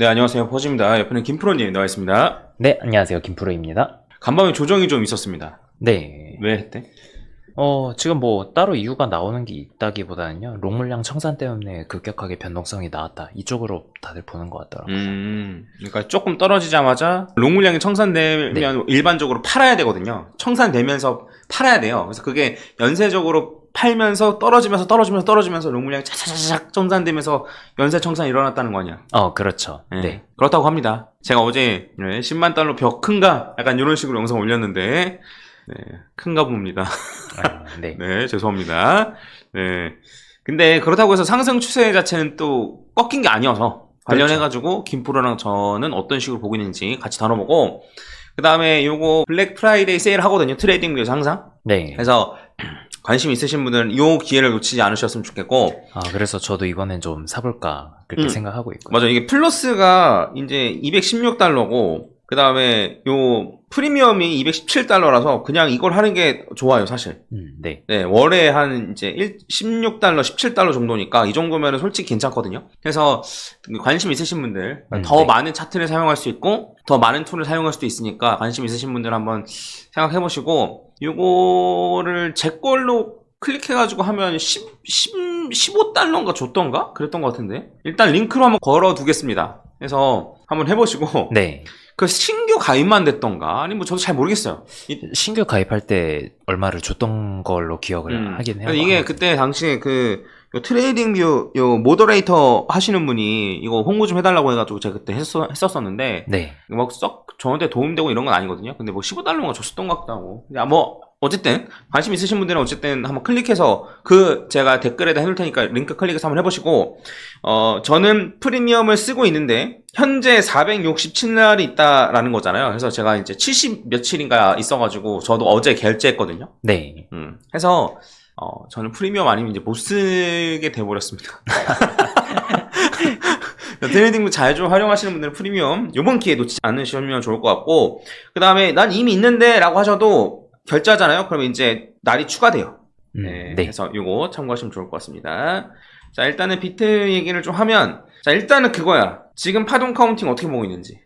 네, 안녕하세요. 퍼즈입니다. 옆에는 김프로님 나와 있습니다. 네, 안녕하세요. 김프로입니다. 간밤에 조정이 좀 있었습니다. 네. 왜 했대? 지금 뭐 따로 이유가 나오는 게 있다기보다는요, 롱물량 청산 때문에 급격하게 변동성이 나왔다. 이쪽으로 다들 보는 것 같더라고요. 그러니까 조금 떨어지자마자 롱물량이 청산되면 일반적으로 팔아야 되거든요. 청산되면서 팔아야 돼요. 그래서 그게 연쇄적으로 팔면서 떨어지면서 롱물량이 차차차차 청산되면서 연쇄 청산이 일어났다는 거 아니야? 그렇죠. 네. 네. 그렇다고 합니다. 제가 어제 10만 달러 벽 큰가? 약간 이런 식으로 영상 올렸는데 네, 큰가 봅니다. 네. 네, 죄송합니다. 네. 근데 그렇다고 해서 상승 추세 자체는 또 꺾인 게 아니어서 관련해가지고 김프로랑 저는 어떤 식으로 보고 있는지 같이 다뤄보고, 그 다음에 요거 블랙 프라이데이 세일 하거든요. 트레이딩 뷰에서 항상. 네. 그래서 관심 있으신 분들은 요 기회를 놓치지 않으셨으면 좋겠고. 그래서 저도 이번엔 좀 사볼까 그렇게 생각하고 있고요. 맞아. 이게 플러스가 이제 216달러고 그 다음에 요 프리미엄이 217달러라서 그냥 이걸 하는 게 좋아요, 사실. 네. 네, 월에 한 이제 16달러, 17달러 정도니까 이 정도면은 솔직히 괜찮거든요. 그래서 관심 있으신 분들, 더 네. 많은 차트를 사용할 수 있고 더 많은 툴을 사용할 수도 있으니까 관심 있으신 분들 한번 생각해 보시고, 요거를 제 걸로 클릭해가지고 하면 15달러인가 줬던가? 그랬던 것 같은데. 일단 링크로 한번 걸어 두겠습니다. 그래서 한번 해보시고. 네. 그 신규 가입만 됐던가? 아니 뭐 저도 잘 모르겠어요. 신규 가입할 때 얼마를 줬던 걸로 기억을 하긴 해요. 이게 그때 당시에 요 트레이딩 뷰, 요 모더레이터 하시는 분이 이거 홍보 좀 해달라고 해가지고 제가 그때 했었었는데. 네. 막 썩 저한테 도움되고 이런 건 아니거든요. 근데 뭐 15달러가 줬었던 것 같기도 하고. 뭐, 어쨌든, 관심 있으신 분들은 어쨌든 한번 클릭해서 제가 댓글에다 해놓을 테니까 링크 클릭해서 한번 해보시고, 저는 프리미엄을 쓰고 있는데, 현재 467날이 있다라는 거잖아요. 그래서 제가 이제 70 며칠인가 있어가지고, 저도 어제 결제했거든요. 네. 해서, 저는 프리미엄 아니면 이제 못 쓰게 돼버렸습니다. 트레이딩 잘 좀 활용하시는 분들은 프리미엄 요번 기회에 놓치지 않으시면 좋을 것 같고, 그 다음에 난 이미 있는데 라고 하셔도 결제하잖아요. 그러면 이제 날이 추가돼요. 네. 그래서 요거 참고하시면 좋을 것 같습니다. 자, 일단은 비트 얘기를 좀 하면, 자, 일단은 그거야. 지금 파동 카운팅 어떻게 보고 있는지.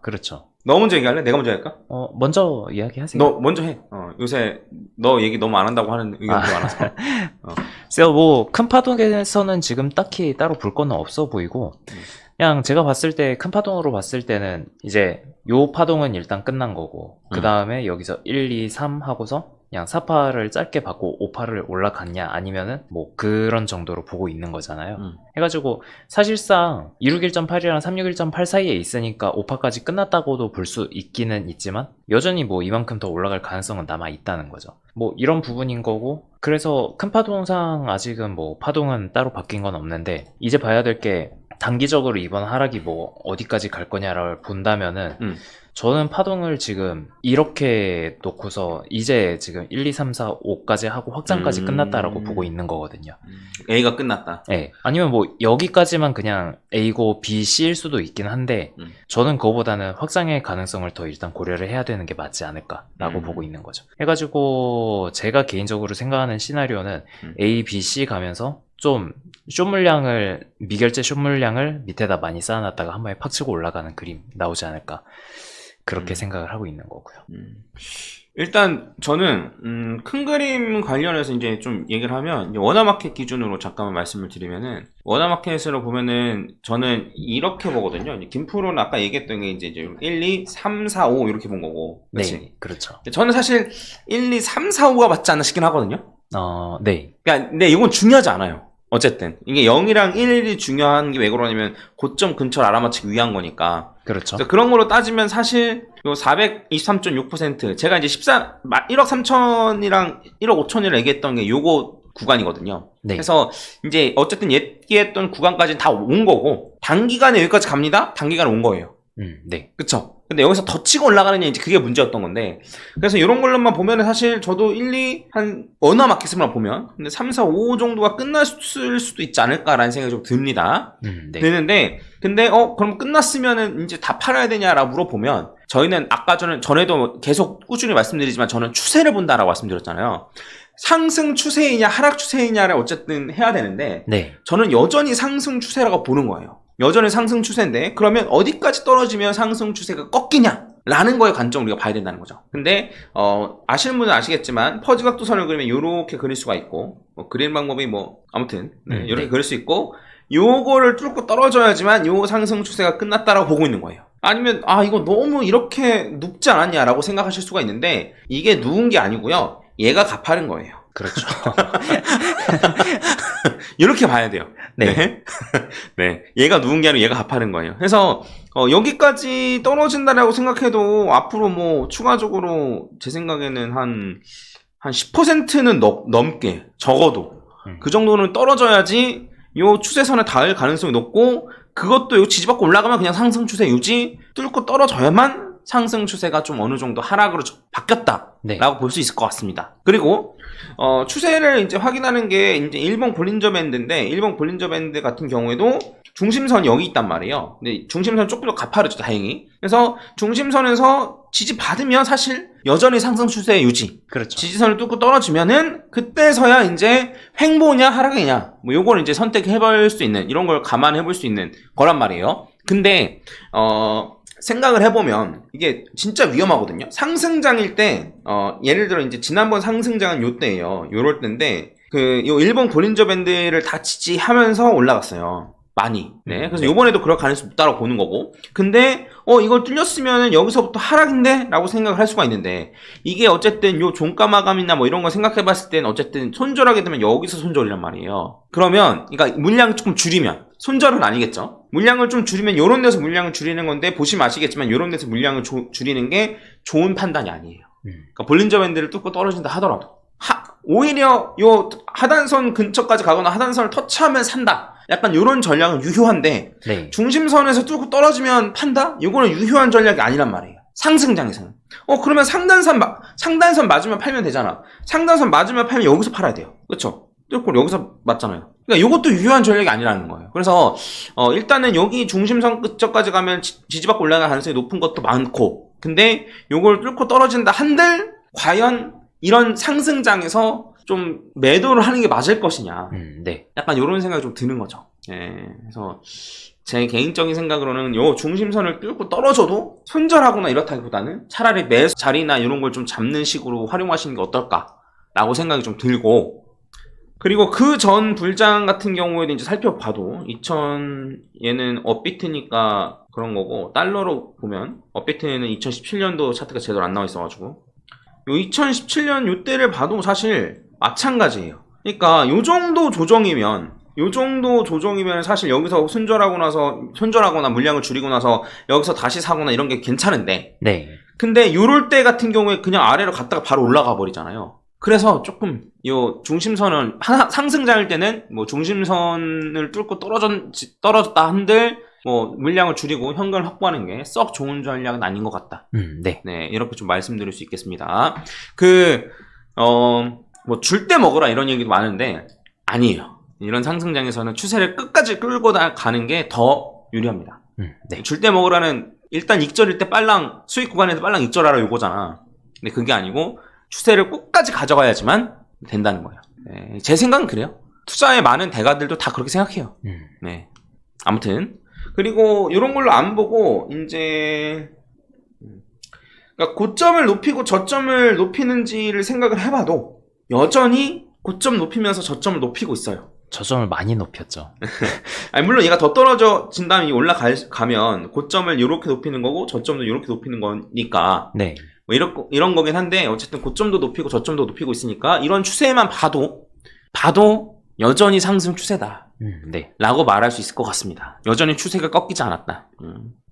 그렇죠. 너 먼저 얘기할래? 내가 먼저 할까? 먼저 이야기하세요. 너 먼저 해. 요새 너 얘기 너무 안 한다고 하는 의견도 많아서. 글쎄요, 뭐 큰 파동에서는 지금 딱히 따로 볼 거는 없어 보이고, 그냥 제가 봤을 때 큰 파동으로 봤을 때는 이제 요 파동은 일단 끝난 거고, 그 다음에 여기서 1, 2, 3 하고서 그냥 4파를 짧게 받고 5파를 올라갔냐 아니면은 뭐 그런 정도로 보고 있는 거잖아요. 해가지고 사실상 261.8이랑 361.8 사이에 있으니까 5파까지 끝났다고도 볼 수 있기는 있지만 여전히 뭐 이만큼 더 올라갈 가능성은 남아 있다는 거죠. 뭐 이런 부분인 거고, 그래서 큰 파동상 아직은 뭐 파동은 따로 바뀐 건 없는데, 이제 봐야 될 게 단기적으로 이번 하락이 뭐 어디까지 갈 거냐를 본다면은 저는 파동을 지금 이렇게 놓고서 이제 지금 1, 2, 3, 4, 5까지 하고 확장까지 끝났다라고 보고 있는 거거든요. A가 끝났다. 네. 아니면 뭐 여기까지만 그냥 A고 B, C일 수도 있긴 한데 저는 그거보다는 확장의 가능성을 더 일단 고려를 해야 되는 게 맞지 않을까라고 보고 있는 거죠. 해가지고 제가 개인적으로 생각하는 시나리오는 A, B, C 가면서 좀 숏물량을, 미결제 숏물량을 밑에다 많이 쌓아놨다가 한 번에 팍 치고 올라가는 그림 나오지 않을까, 그렇게 생각을 하고 있는 거고요. 일단 저는 큰 그림 관련해서 이제 좀 얘기를 하면, 이제 워너마켓 기준으로 잠깐만 말씀을 드리면은, 워너마켓으로 보면은 저는 이렇게 보거든요. 이제 김프로는 아까 얘기했던 게 이제 1, 2, 3, 4, 5 이렇게 본 거고. 그렇지? 네, 그렇죠. 저는 사실 1, 2, 3, 4, 5가 맞지 않나 싶긴 하거든요. 네. 그러니까 근데 이건 중요하지 않아요. 어쨌든 이게 0이랑 1이 중요한 게 왜 그러냐면 고점 근처를 알아맞히기 위한 거니까. 그렇죠. 그런 거로 따지면 사실 요 423.6%, 제가 이제 1억 3천이랑 1억 5천이라고 얘기했던 게 요거 구간이거든요. 네. 그래서 이제 어쨌든 얘기했던 구간까지는 다 온 거고, 단기간에 여기까지 갑니다. 단기간에 온 거예요. 네. 그쵸? 근데 여기서 더 치고 올라가느냐, 이제 그게 문제였던 건데, 그래서 이런 걸로만 보면은 사실 저도 1, 2, 워너마켓만 보면, 근데 3, 4, 5 정도가 끝났을 수도 있지 않을까라는 생각이 좀 듭니다. 네. 드는데, 근데, 그럼 끝났으면은 이제 다 팔아야 되냐라고 물어보면, 저희는 아까 전에도 계속 꾸준히 말씀드리지만 저는 추세를 본다라고 말씀드렸잖아요. 상승 추세이냐, 하락 추세이냐를 어쨌든 해야 되는데, 네. 저는 여전히 상승 추세라고 보는 거예요. 여전히 상승 추세인데 그러면 어디까지 떨어지면 상승 추세가 꺾이냐? 라는 거에 관점을 우리가 봐야 된다는 거죠. 근데 아시는 분은 아시겠지만 퍼지각도선을 그리면 이렇게 그릴 수가 있고 그리는 방법이 아무튼 이렇게 네. 그릴 수 있고 요거를 뚫고 떨어져야지만 요 상승 추세가 끝났다라고 보고 있는 거예요. 아니면 이거 너무 이렇게 눕지 않았냐라고 생각하실 수가 있는데 이게 누운 게 아니고요. 얘가 가파른 거예요. 그렇죠. 이렇게 봐야 돼요. 네. 네. 네. 얘가 누운 게 아니고 얘가 가파른 거예요. 그래서 여기까지 떨어진다라고 생각해도 앞으로 추가적으로 제 생각에는 한 10%는 넘게 적어도 그 정도는 떨어져야지 요 추세선에 닿을 가능성이 높고 그것도 요 지지받고 올라가면 그냥 상승 추세 유지 뚫고 떨어져야만 상승 추세가 좀 어느 정도 하락으로 바뀌었다라고 네. 볼 수 있을 것 같습니다. 그리고 추세를 이제 확인하는 게 이제 일본 볼린저 밴드인데 일본 볼린저 밴드 같은 경우에도 중심선이 여기 있단 말이에요. 근데 중심선 조금 더 가파르죠, 다행히. 그래서 중심선에서 지지받으면 사실 여전히 상승 추세 유지. 그렇죠. 지지선을 뚫고 떨어지면은 그때서야 이제 횡보냐 하락이냐 요걸 이제 선택해볼 수 있는 이런 걸 감안해볼 수 있는 거란 말이에요. 근데 생각을 해보면 이게 진짜 위험하거든요. 상승장일 때 예를 들어 이제 지난번 상승장은 요때예요. 요럴 때인데 요 일본 볼린저 밴드를 다 지지하면서 올라갔어요. 많이. 네. 그래서 요번에도 그럴 가능성이 높다고 보는 거고. 근데 이걸 뚫렸으면 여기서부터 하락인데? 라고 생각을 할 수가 있는데 이게 어쨌든 요 종가 마감이나 이런 거 생각해 봤을 때는 어쨌든 손절하게 되면 여기서 손절이란 말이에요. 그러면 그러니까 물량을 조금 줄이면 손절은 아니겠죠. 물량을 좀 줄이면 요런 데서 물량을 줄이는 건데 보시면 아시겠지만 요런 데서 물량을 줄이는 게 좋은 판단이 아니에요. 그러니까 볼린저 밴드를 뚫고 떨어진다 하더라도 오히려 요 하단선 근처까지 가거나 하단선을 터치하면 산다. 약간 요런 전략은 유효한데 네. 중심선에서 뚫고 떨어지면 판다? 요거는 유효한 전략이 아니란 말이에요. 상승장에서는. 그러면 상단선 맞으면 팔면 되잖아. 상단선 맞으면 팔면 여기서 팔아야 돼요. 그쵸? 뚫고 여기서 맞잖아요. 그러니까 요것도 유효한 전략이 아니라는 거예요. 그래서 일단은 여기 중심선 근처까지 가면 지지받고 올라갈 가능성이 높은 것도 많고 근데 요걸 뚫고 떨어진다 한들 과연 이런 상승장에서 좀 매도를 하는 게 맞을 것이냐. 네. 약간 이런 생각이 좀 드는 거죠. 그래서 제 개인적인 생각으로는 요 중심선을 뚫고 떨어져도 손절하거나 이렇다기보다는 차라리 매수 자리나 이런 걸 좀 잡는 식으로 활용하시는 게 어떨까라고 생각이 좀 들고 그리고 그 전 불장 같은 경우에도 이제 살펴봐도 얘는 업비트니까 그런 거고 달러로 보면 업비트는 2017년도 차트가 제대로 안 나와 있어가지고 요 2017년 요때를 봐도 사실 마찬가지예요. 그러니까 요 정도 조정이면 사실 여기서 손절하거나 물량을 줄이고 나서 여기서 다시 사거나 이런 게 괜찮은데 네. 근데 요럴 때 같은 경우에 그냥 아래로 갔다가 바로 올라가 버리잖아요. 그래서 조금 요 중심선은 상승장일 때는 중심선을 뚫고 떨어졌다 한들 물량을 줄이고 현금을 확보하는 게 썩 좋은 전략은 아닌 것 같다. 네. 네, 이렇게 좀 말씀드릴 수 있겠습니다. 줄 때 먹으라 이런 얘기도 많은데, 아니에요. 이런 상승장에서는 추세를 끝까지 끌고 가는 게 더 유리합니다. 네. 줄 때 먹으라는, 일단 익절일 때 수익 구간에서 빨랑 익절하라 요거잖아. 근데 그게 아니고, 추세를 끝까지 가져가야지만 된다는 거예요. 네, 제 생각은 그래요. 투자에 많은 대가들도 다 그렇게 생각해요. 네. 아무튼. 그리고 이런 걸로 안 보고 이제 그러니까 고점을 높이고 저점을 높이는지를 생각을 해봐도 여전히 고점 높이면서 저점을 높이고 있어요. 저점을 많이 높였죠. 아니 물론 얘가 더 떨어진 다음에 올라가면 고점을 이렇게 높이는 거고 저점도 이렇게 높이는 거니까 네. 이런 거긴 한데 어쨌든 고점도 높이고 저점도 높이고 있으니까 이런 추세만 봐도 여전히 상승 추세다. 네. 라고 말할 수 있을 것 같습니다. 여전히 추세가 꺾이지 않았다.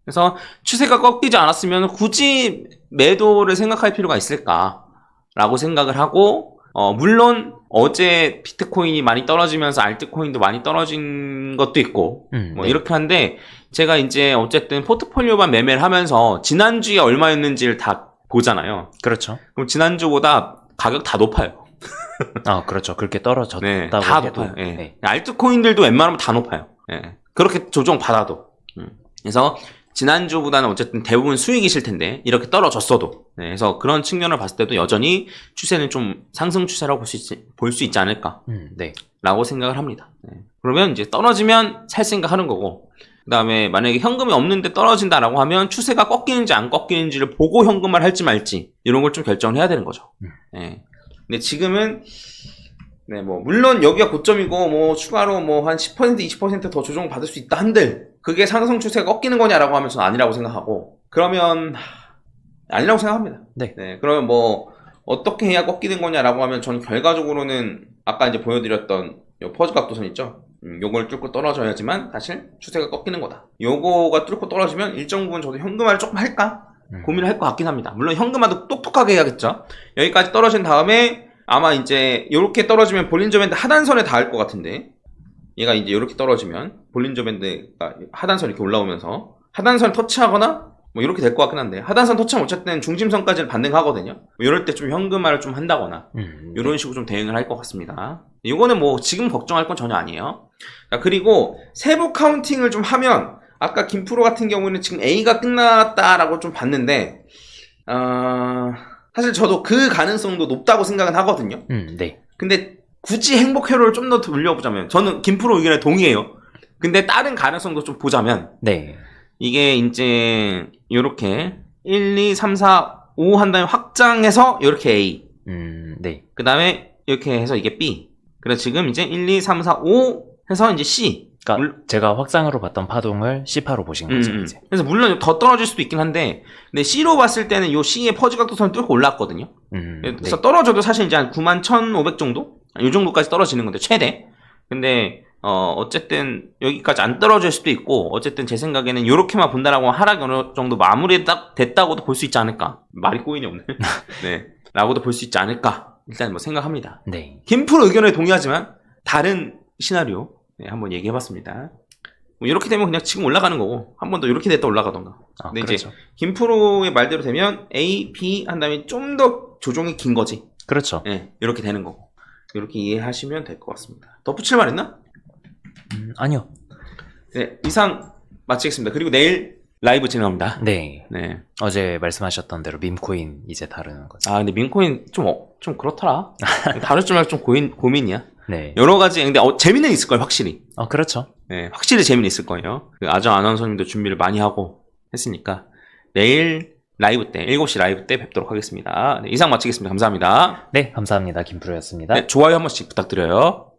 그래서 추세가 꺾이지 않았으면 굳이 매도를 생각할 필요가 있을까라고 생각을 하고 물론 어제 비트코인이 많이 떨어지면서 알트코인도 많이 떨어진 것도 있고 네. 이렇게 한데 제가 이제 어쨌든 포트폴리오만 매매를 하면서 지난주에 얼마였는지를 다 보잖아요. 그렇죠. 그럼 지난주보다 가격 다 높아요. 그렇죠. 그렇게 떨어졌다고 네, 다 해도. 높아요. 예. 네. 알트코인들도 웬만하면 다 높아요. 예. 그렇게 조정 받아도. 그래서 지난주보다는 어쨌든 대부분 수익이실 텐데 이렇게 떨어졌어도. 네, 그래서 그런 측면을 봤을 때도 여전히 추세는 좀 상승 추세라고 볼 수 있지 않을까. 네. 라고 생각을 합니다. 네. 그러면 이제 떨어지면 살 생각하는 거고 그다음에 만약에 현금이 없는데 떨어진다라고 하면 추세가 꺾이는지 안 꺾이는지를 보고 현금화를 할지 말지 이런 걸 좀 결정을 해야 되는 거죠. 네. 근데 지금은 네, 뭐 물론 여기가 고점이고 뭐 추가로 뭐 한 10% 20%더 조정 받을 수 있다 한들 그게 상승 추세가 꺾이는 거냐라고 하면 저는 아니라고 생각하고 그러면 아니라고 생각합니다. 네. 그러면 뭐 어떻게 해야 꺾이는 거냐라고 하면 저는 결과적으로는 아까 이제 보여드렸던 요 퍼즐 각도선 있죠. 요걸 뚫고 떨어져야지만 사실 추세가 꺾이는 거다. 요거가 뚫고 떨어지면 일정 부분 저도 현금화를 조금 할까 고민을 할 것 같긴 합니다. 물론 현금화도 똑똑하게 해야겠죠. 여기까지 떨어진 다음에 아마 이제 요렇게 떨어지면 볼린저 밴드 하단선에 닿을 것 같은데 얘가 이제 요렇게 떨어지면 볼린저 밴드가 하단선 이렇게 올라오면서 하단선을 터치하거나 뭐 이렇게 될 것 같긴 한데 하단선 터치하면 어쨌든 중심선까지는 반등하거든요. 뭐 이럴 때 좀 현금화를 좀 한다거나 이런 식으로 좀 대응을 할 것 같습니다. 이거는 뭐 지금 걱정할 건 전혀 아니에요. 자, 그리고 세부 카운팅을 좀 하면 아까 김프로 같은 경우는 지금 A가 끝났다라고 좀 봤는데 사실 저도 그 가능성도 높다고 생각은 하거든요. 네. 근데 굳이 행복 회로를 좀 더 돌려보자면 저는 김프로 의견에 동의해요. 근데 다른 가능성도 좀 보자면 네. 이게 이제 요렇게 1, 2, 3, 4, 5 한 다음에 확장해서 요렇게 A 네. 그 다음에 이렇게 해서 이게 B 그래서 지금 이제 1, 2, 3, 4, 5 해서 이제 C 그러니까 제가 확장으로 봤던 파동을 C파로 보신 거죠, 이제. 그래서 물론 더 떨어질 수도 있긴 한데 근데 C로 봤을 때는 요 C의 퍼즐 각도선을 뚫고 올랐거든요. 그래서 네. 떨어져도 사실 이제 한 91,500 정도? 요 정도까지 떨어지는 건데 최대. 근데 어쨌든 여기까지 안 떨어질 수도 있고 어쨌든 제 생각에는 요렇게만 본다라고 하락이 어느 정도 마무리 딱 됐다고도 볼 수 있지 않을까. 말이 꼬이네 오늘. 네. 라고도 볼 수 있지 않을까. 일단 뭐 생각합니다. 네. 김프로 의견에 동의하지만 다른 시나리오 한번 얘기해봤습니다. 뭐 이렇게 되면 그냥 지금 올라가는 거고 한 번 더 이렇게 됐다 올라가던가. 근데 그렇죠. 이제 김프로의 말대로 되면 A, B 한 다음에 좀 더 조정이 긴 거지. 그렇죠. 네, 이렇게 되는 거고. 이렇게 이해하시면 될 것 같습니다. 덧붙일 말 있나? 아니요. 네, 이상 마치겠습니다. 그리고 내일 라이브 진행합니다. 네. 네. 어제 말씀하셨던 대로 밈코인 이제 다루는 거죠. 근데 민코인 좀 그렇더라. 다룰 줄 알고 좀 고민이야. 네. 여러 가지, 근데 재미는 있을 거예요, 확실히. 그렇죠. 네, 확실히 재미는 있을 거예요. 아정 아나운서님도 준비를 많이 하고 했으니까 내일 라이브 때 7시 라이브 때 뵙도록 하겠습니다. 네, 이상 마치겠습니다. 감사합니다. 네, 감사합니다. 김프로였습니다. 네, 좋아요 한 번씩 부탁드려요.